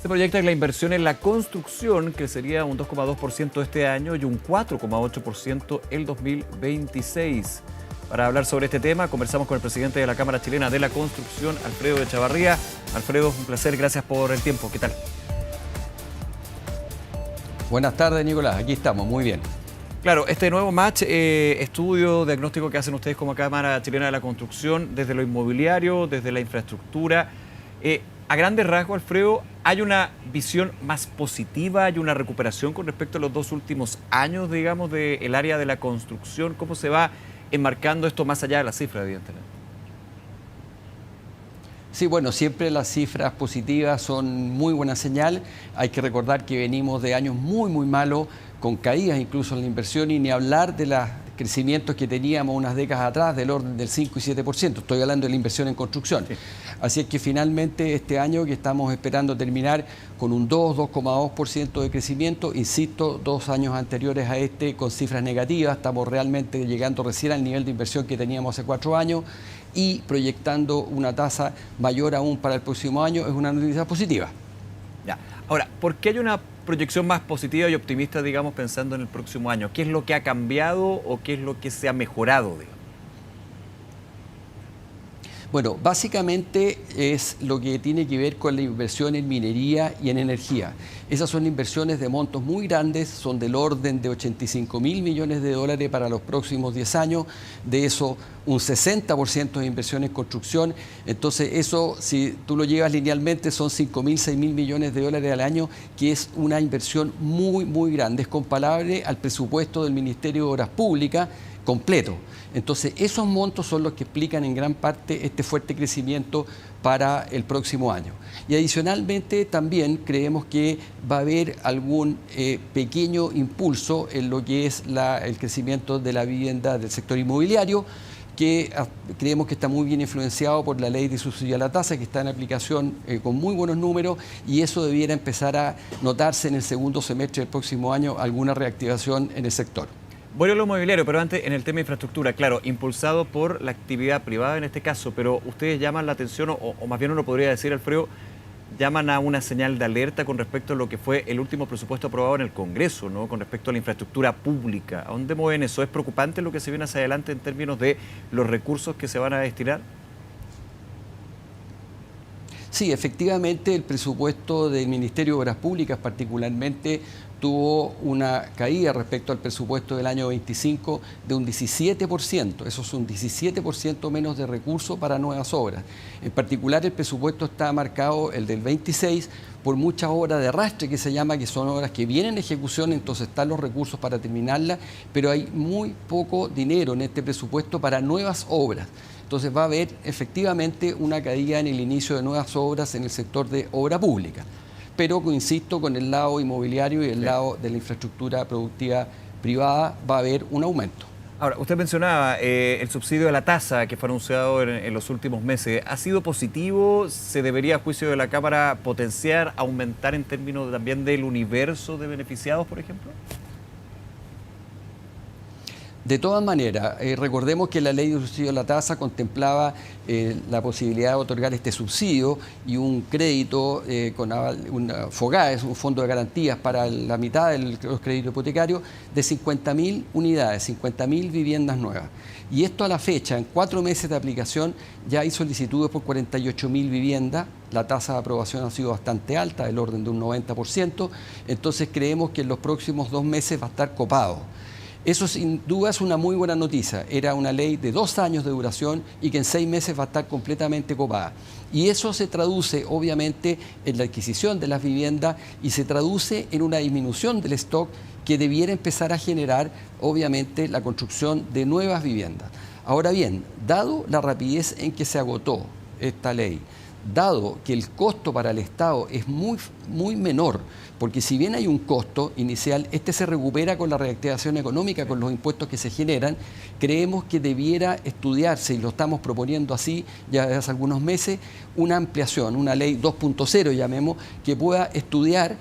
Se proyecta que la inversión en la construcción crecería un 2,2% este año y un 4,8% el 2026. Para hablar sobre este tema, conversamos con el presidente de la Cámara Chilena de la Construcción, Alfredo Echavarría. Alfredo, un placer, gracias por el tiempo. ¿Qué tal? Buenas tardes, Nicolás. Aquí estamos, muy bien. Claro, este nuevo match, estudio, diagnóstico que hacen ustedes como Cámara Chilena de la Construcción, desde lo inmobiliario, desde la infraestructura. A grandes rasgos, Alfredo, ¿hay una visión más positiva, hay una recuperación con respecto a los dos últimos años, digamos, del área de la construcción? ¿Cómo se va enmarcando esto más allá de las cifras, evidentemente? Sí, bueno, siempre las cifras positivas son muy buena señal. Hay que recordar que venimos de años muy malos, con caídas incluso en la inversión, y ni hablar de los crecimientos que teníamos unas décadas atrás del orden del 5 y 7%. Estoy hablando de la inversión en construcción. Sí. Así es que finalmente este año, que estamos esperando terminar con un 2,2% de crecimiento, insisto, 2 años anteriores a este con cifras negativas, estamos realmente llegando recién al nivel de inversión que teníamos hace 4 años y proyectando una tasa mayor aún para el próximo año, es una noticia positiva. Ya. Ahora, ¿por qué hay una proyección más positiva y optimista, digamos, pensando en el próximo año? ¿Qué es lo que ha cambiado o qué es lo que se ha mejorado, digamos? Bueno, básicamente es lo que tiene que ver con la inversión en minería y en energía. Esas son inversiones de montos muy grandes, son del orden de 85.000 millones de dólares para los próximos 10 años. De eso, un 60% de inversión en construcción. Entonces, eso, si tú lo llevas linealmente, son 5.000, 6.000 millones de dólares al año, que es una inversión muy grande. Es comparable al presupuesto del Ministerio de Obras Públicas completo. Entonces, esos montos son los que explican en gran parte este fuerte crecimiento para el próximo año. Y adicionalmente también creemos que va a haber algún pequeño impulso en lo que es el crecimiento de la vivienda del sector inmobiliario, que creemos que está muy bien influenciado por la ley de subsidio a la tasa, que está en aplicación con muy buenos números, y eso debiera empezar a notarse en el segundo semestre del próximo año, alguna reactivación en el sector. Voy a lo inmobiliario, pero antes en el tema de infraestructura, claro, impulsado por la actividad privada en este caso, pero ustedes llaman la atención, o más bien uno podría decir, Alfredo, llaman a una señal de alerta con respecto a lo que fue el último presupuesto aprobado en el Congreso, ¿no? Con respecto a la infraestructura pública. ¿A dónde mueven eso? ¿Es preocupante lo que se viene hacia adelante en términos de los recursos que se van a destinar? Sí, efectivamente el presupuesto del Ministerio de Obras Públicas particularmente tuvo una caída respecto al presupuesto del año 25 de un 17%. Eso es un 17% menos de recursos para nuevas obras. En particular el presupuesto está marcado, el del 26, por muchas obras de arrastre que se llama, que son obras que vienen en ejecución, entonces están los recursos para terminarlas, pero hay muy poco dinero en este presupuesto para nuevas obras. Entonces va a haber efectivamente una caída en el inicio de nuevas obras en el sector de obra pública. Pero insisto, con el lado inmobiliario y el lado de la infraestructura productiva privada va a haber un aumento. Ahora, usted mencionaba el subsidio a la tasa que fue anunciado en los últimos meses. ¿Ha sido positivo? ¿Se debería, a juicio de la Cámara, potenciar, aumentar en términos también del universo de beneficiados, por ejemplo? De todas maneras, recordemos que la ley de subsidio a la tasa contemplaba la posibilidad de otorgar este subsidio y un crédito con una FOGAES, un fondo de garantías para la mitad de los créditos hipotecarios, de 50.000 unidades, 50.000 viviendas nuevas. Y esto a la fecha, en 4 meses de aplicación, ya hay solicitudes por 48.000 viviendas. La tasa de aprobación ha sido bastante alta, del orden de un 90%. Entonces creemos que en los próximos 2 meses va a estar copado. Eso sin duda es una muy buena noticia. Era una ley de 2 años de duración y que en 6 meses va a estar completamente copada. Y eso se traduce obviamente en la adquisición de las viviendas y se traduce en una disminución del stock que debiera empezar a generar obviamente la construcción de nuevas viviendas. Ahora bien, dado la rapidez en que se agotó esta ley, dado que el costo para el Estado es muy menor, porque si bien hay un costo inicial, este se recupera con la reactivación económica, con los impuestos que se generan, creemos que debiera estudiarse, y lo estamos proponiendo así ya desde hace algunos meses, una ampliación, una ley 2.0 llamemos, que pueda estudiar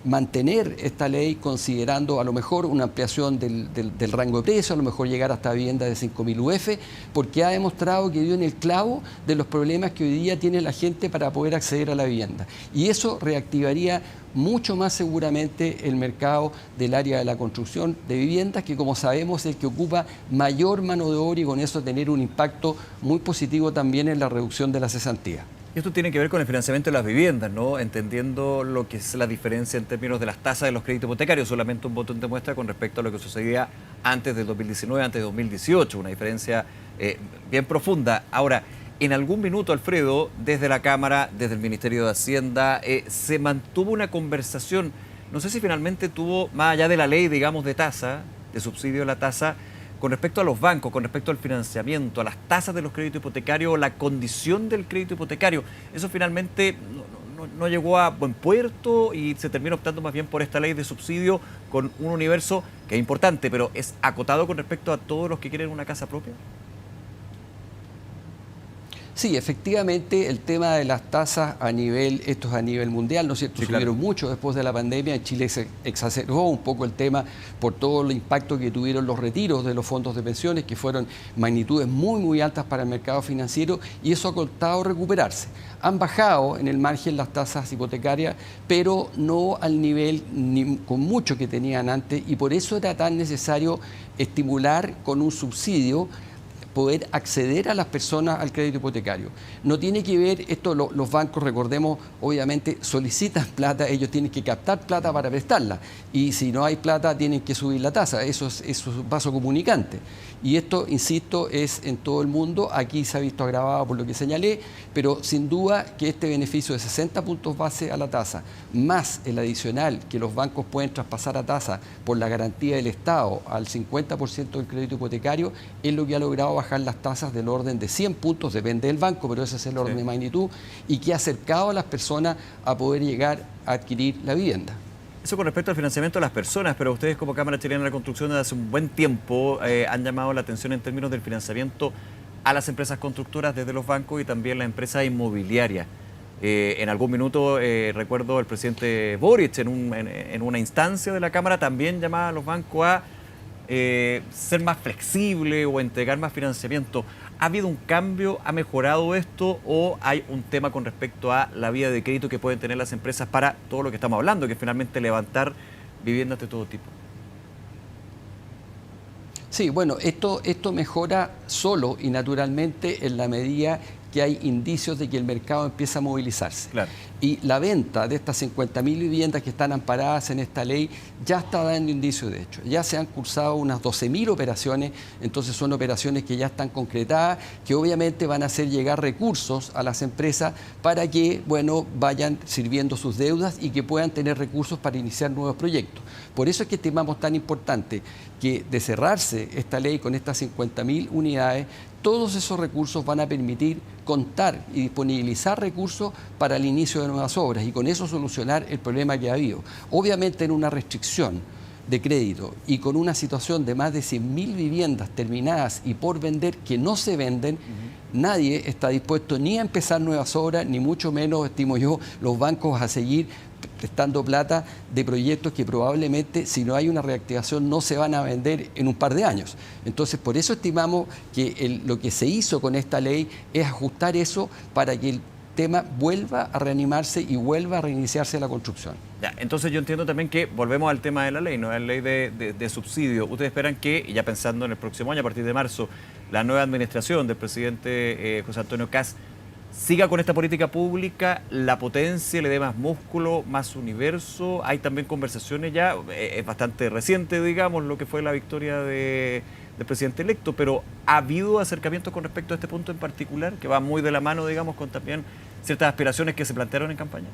mantener esta ley considerando a lo mejor una ampliación del rango de precio, a lo mejor llegar hasta vivienda de 5.000 UF, porque ha demostrado que dio en el clavo de los problemas que hoy día tiene la gente para poder acceder a la vivienda. Y eso reactivaría mucho más seguramente el mercado del área de la construcción de viviendas, que como sabemos es el que ocupa mayor mano de obra y con eso tener un impacto muy positivo también en la reducción de la cesantía. Y esto tiene que ver con el financiamiento de las viviendas, ¿no? Entendiendo lo que es la diferencia en términos de las tasas de los créditos hipotecarios, solamente un botón de muestra con respecto a lo que sucedía antes del 2019, antes de 2018, una diferencia bien profunda. Ahora, en algún minuto, Alfredo, desde la Cámara, desde el Ministerio de Hacienda, se mantuvo una conversación, no sé si finalmente tuvo, más allá de la ley, digamos, de tasa, de subsidio de la tasa, con respecto a los bancos, con respecto al financiamiento, a las tasas de los créditos hipotecarios, la condición del crédito hipotecario. Eso finalmente no llegó a buen puerto y se terminó optando más bien por esta ley de subsidio con un universo que es importante, pero es acotado con respecto a todos los que quieren una casa propia. Sí, efectivamente, el tema de las tasas esto es a nivel mundial, ¿no es cierto? Sí, claro. Subieron mucho después de la pandemia. En Chile se exacerbó un poco el tema por todo el impacto que tuvieron los retiros de los fondos de pensiones, que fueron magnitudes muy, muy altas para el mercado financiero, y eso ha costado recuperarse. Han bajado en el margen las tasas hipotecarias, pero no al nivel ni con mucho que tenían antes, y por eso era tan necesario estimular con un subsidio poder acceder a las personas al crédito hipotecario. No tiene que ver esto, los bancos, recordemos, obviamente solicitan plata, ellos tienen que captar plata para prestarla, y si no hay plata tienen que subir la tasa, eso es un vaso comunicante. Y esto, insisto, es en todo el mundo. Aquí se ha visto agravado por lo que señalé, pero sin duda que este beneficio de 60 puntos base a la tasa, más el adicional que los bancos pueden traspasar a tasa por la garantía del Estado al 50% del crédito hipotecario, es lo que ha logrado bajar las tasas del orden de 100 puntos, depende del banco, pero ese es el orden de magnitud, y que ha acercado a las personas a poder llegar a adquirir la vivienda. Eso con respecto al financiamiento de las personas, pero ustedes como Cámara Chilena de la Construcción desde hace un buen tiempo han llamado la atención en términos del financiamiento a las empresas constructoras desde los bancos y también las empresas inmobiliarias. En algún minuto recuerdo el presidente Boric en una instancia de la Cámara también llamaba a los bancos a ser más flexible o entregar más financiamiento. ¿Ha habido un cambio? ¿Ha mejorado esto? ¿O hay un tema con respecto a la vía de crédito que pueden tener las empresas para todo lo que estamos hablando, que es finalmente levantar viviendas de todo tipo? Sí, bueno, esto mejora solo y naturalmente en la medida que hay indicios de que el mercado empieza a movilizarse. Claro. Y la venta de estas 50.000 viviendas que están amparadas en esta ley ya está dando indicios de hecho. Ya se han cursado unas 12.000 operaciones, entonces son operaciones que ya están concretadas, que obviamente van a hacer llegar recursos a las empresas para que, bueno, vayan sirviendo sus deudas y que puedan tener recursos para iniciar nuevos proyectos. Por eso es que estimamos tan importante que de cerrarse esta ley con estas 50.000 unidades, todos esos recursos van a permitir contar y disponibilizar recursos para el inicio de nuevas obras y con eso solucionar el problema que ha habido. Obviamente en una restricción de crédito y con una situación de más de 100.000 viviendas terminadas y por vender que no se venden, nadie está dispuesto ni a empezar nuevas obras, ni mucho menos, estimo yo, los bancos a seguir prestando plata de proyectos que probablemente, si no hay una reactivación, no se van a vender en un par de años. Entonces, por eso estimamos que lo que se hizo con esta ley es ajustar eso para que el tema vuelva a reanimarse y vuelva a reiniciarse la construcción. Ya, entonces yo entiendo también que volvemos al tema de la ley, no es la ley de subsidio. Ustedes esperan que, y ya pensando en el próximo año, a partir de marzo, la nueva administración del presidente José Antonio Kast siga con esta política pública, la potencia, le dé más músculo, más universo. Hay también conversaciones ya, es bastante reciente, digamos, lo que fue la victoria del presidente electo, pero ¿ha habido acercamientos con respecto a este punto en particular, que va muy de la mano, digamos, con también ciertas aspiraciones que se plantearon en campaña?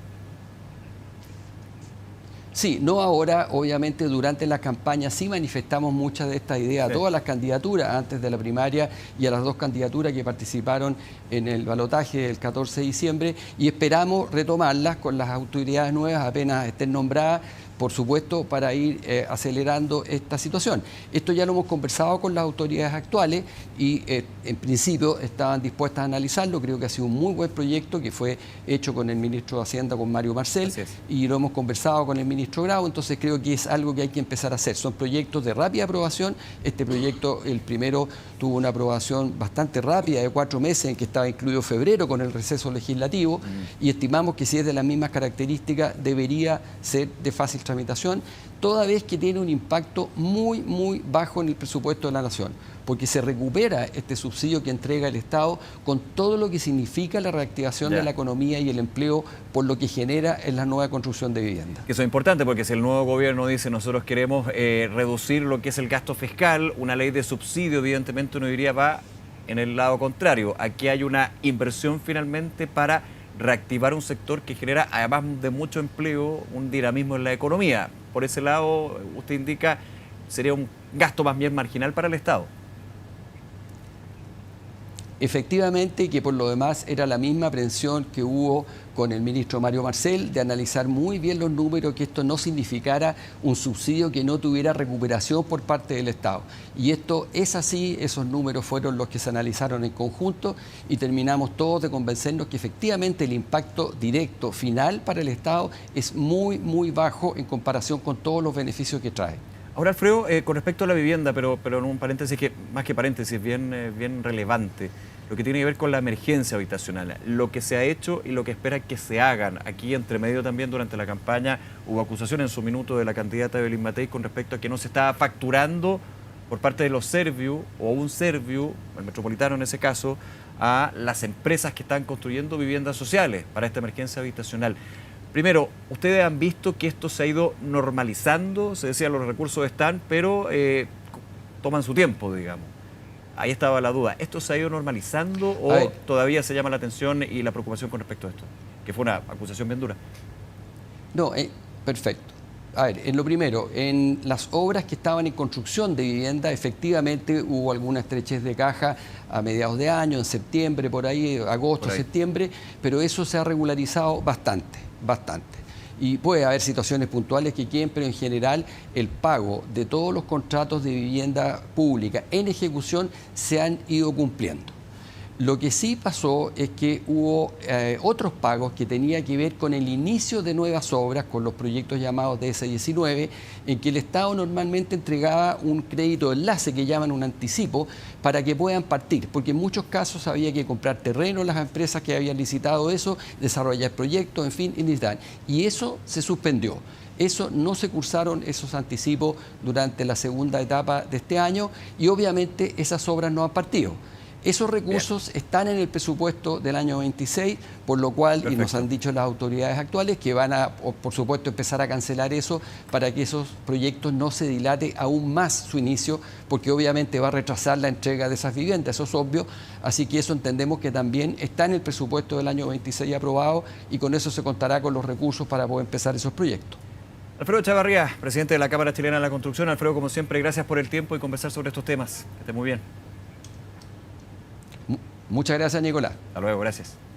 Sí, no ahora, obviamente durante la campaña sí manifestamos muchas de estas ideas a todas las candidaturas antes de la primaria y a las dos candidaturas que participaron en el balotaje del 14 de diciembre y esperamos retomarlas con las autoridades nuevas apenas estén nombradas por supuesto, para ir acelerando esta situación. Esto ya lo hemos conversado con las autoridades actuales y en principio estaban dispuestas a analizarlo. Creo que ha sido un muy buen proyecto que fue hecho con el ministro de Hacienda, con Mario Marcel, y lo hemos conversado con el ministro Grau, entonces creo que es algo que hay que empezar a hacer. Son proyectos de rápida aprobación. Este proyecto, el primero, tuvo una aprobación bastante rápida de 4 meses, en que estaba incluido febrero con el receso legislativo, y estimamos que si es de las mismas características debería ser de fácil tramitación, toda vez que tiene un impacto muy, muy bajo en el presupuesto de la Nación, porque se recupera este subsidio que entrega el Estado con todo lo que significa la reactivación de la economía y el empleo por lo que genera en la nueva construcción de vivienda. Eso es importante porque si el nuevo gobierno dice nosotros queremos reducir lo que es el gasto fiscal, una ley de subsidio evidentemente uno diría va en el lado contrario. Aquí hay una inversión finalmente para reactivar un sector que genera, además de mucho empleo, un dinamismo en la economía. Por ese lado, usted indica, sería un gasto más bien marginal para el Estado. Efectivamente, que por lo demás era la misma aprehensión que hubo con el ministro Mario Marcel, de analizar muy bien los números, que esto no significara un subsidio que no tuviera recuperación por parte del Estado. Y esto es así, esos números fueron los que se analizaron en conjunto y terminamos todos de convencernos que efectivamente el impacto directo final para el Estado es muy, muy bajo en comparación con todos los beneficios que trae. Ahora, Alfredo, con respecto a la vivienda, pero en un paréntesis que, más que paréntesis, bien relevante, lo que tiene que ver con la emergencia habitacional, lo que se ha hecho y lo que espera que se hagan. Aquí, entre medio también, durante la campaña, hubo acusación en su minuto de la candidata Evelyn Matei con respecto a que no se estaba facturando por parte de los Serviu, o un Serviu, el metropolitano en ese caso, a las empresas que están construyendo viviendas sociales para esta emergencia habitacional. Primero, ¿ustedes han visto que esto se ha ido normalizando? Se decía, los recursos están, pero toman su tiempo, digamos. Ahí estaba la duda. ¿Esto se ha ido normalizando o todavía se llama la atención y la preocupación con respecto a esto? Que fue una acusación bien dura. No, perfecto. A ver, en lo primero, en las obras que estaban en construcción de vivienda, efectivamente hubo alguna estrechez de caja a mediados de año, en septiembre, por ahí, agosto, septiembre, pero eso se ha regularizado bastante. Y puede haber situaciones puntuales que queden, pero en general el pago de todos los contratos de vivienda pública en ejecución se han ido cumpliendo. Lo que sí pasó es que hubo otros pagos que tenían que ver con el inicio de nuevas obras, con los proyectos llamados DS19, en que el Estado normalmente entregaba un crédito de enlace, que llaman un anticipo, para que puedan partir, porque en muchos casos había que comprar terreno las empresas que habían licitado eso, desarrollar proyectos, en fin, y eso se suspendió. Eso no se cursaron esos anticipos durante la segunda etapa de este año y obviamente esas obras no han partido. Esos recursos están en el presupuesto del año 26, por lo cual, y nos han dicho las autoridades actuales, que van a, por supuesto, empezar a cancelar eso para que esos proyectos no se dilate aún más su inicio, porque obviamente va a retrasar la entrega de esas viviendas, eso es obvio, así que eso entendemos que también está en el presupuesto del año 26 aprobado y con eso se contará con los recursos para poder empezar esos proyectos. Alfredo Chavarría, presidente de la Cámara Chilena de la Construcción. Alfredo, como siempre, gracias por el tiempo y conversar sobre estos temas. Que esté muy bien. Muchas gracias, Nicolás. Hasta luego, gracias.